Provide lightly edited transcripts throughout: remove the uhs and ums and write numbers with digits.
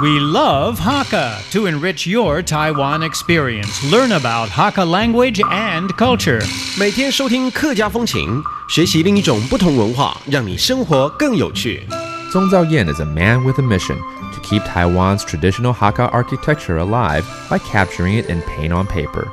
We love Hakka to enrich your Taiwan experience. Learn about Hakka language and culture. 每天收听客家风情，学习另一种不同文化，让你生活更有趣。Zhong Zhaoyan is a man with a mission to keep Taiwan's traditional Hakka architecture alive by capturing it in paint on paper.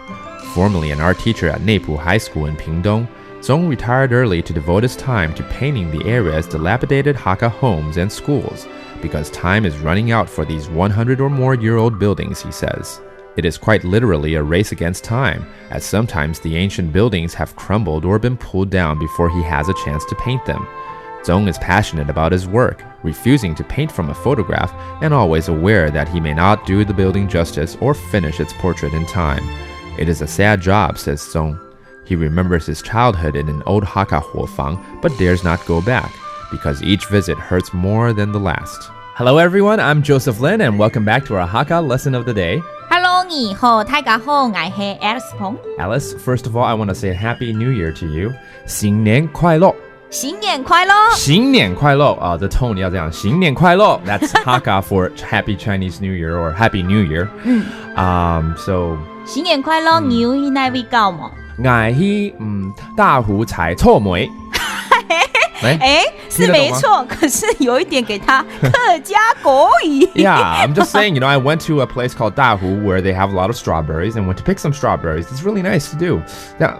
Formerly an art teacher at Neipu High School in Pingdong, Zhong retired early to devote his time to painting the area's dilapidated Hakka homes and schools, because time is running out for these 100 or more year old buildings, he says. It is quite literally a race against time, as sometimes the ancient buildings have crumbled or been pulled down before he has a chance to paint them. Zhong is passionate about his work, refusing to paint from a photograph and always aware that he may not do the building justice or finish its portrait in time. It is a sad job, says Zhong. He remembers his childhood in an old Hakka huofang, but dares not go back, because each visit hurts more than the last. Hello everyone, I'm Joseph Lin, and welcome back to our Hakka lesson of the day. Hello, 你好，大家好，我係 Alice Pong。 Alice, first of all, I want to say a Happy New Year to you. 新年快乐！新年快乐！新年快乐! The tone 要这样，新年快乐! That's Hakka for Happy Chinese New Year or Happy New Year. So 新年快樂，你有去哪位搞嗎？我去大湖采草莓。是没錯，可是有一點給他客家國語。Yeah, I'm just saying, I went to a place called Dahu where they have a lot of strawberries and went to pick some strawberries. It's really nice to do.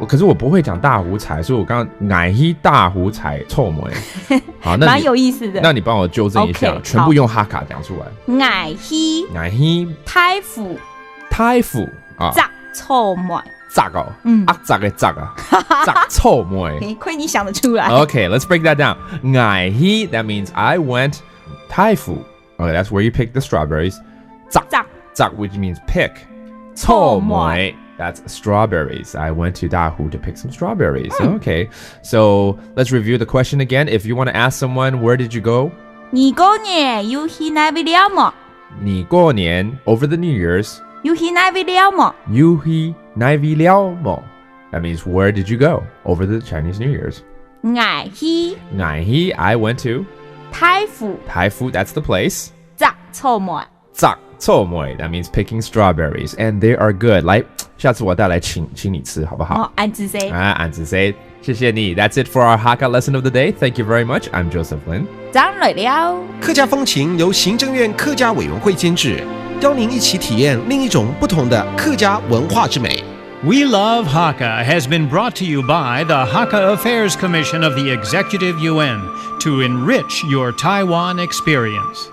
可是我不会讲大湖采，所以我剛剛我去大湖采草莓。好，那蠻有意思的。那你幫我糾正一下， Okay, 全部用哈卡講出來。我去太府啊，摘草莓。摘哦，摘嘅摘啊，摘草莓。虧你想得出來。Okay, let's break that down. 我去 that means I went 太府. Okay, that's where you pick the strawberries. 摘 which means pick. 草莓 that's strawberries. I went to Dahu to pick some strawberries. Okay, so let's review the question again. If you want to ask someone, where did you go? 你過年有去哪位了嗎？你過年 over the New Year's. 有去哪位了嗎？有去哪位了嗎? That means where did you go over the Chinese New Year's? 我去 I went to 太府 that's the place. 摘草莓 摘草莓 that means picking strawberries, and they are good. 来，下次我帶來請你吃好不好？安子 say 安子 say 謝謝你。That's it for our Hakka lesson of the day. Thank you very much. I'm Joseph Lin. 張來了。客家風情由行政院客家委員會監製，邀您一起體驗另一種不同的客家文化之美。We Love Hakka has been brought to you by the Hakka Affairs Commission of the Executive Yuan to enrich your Taiwan experience.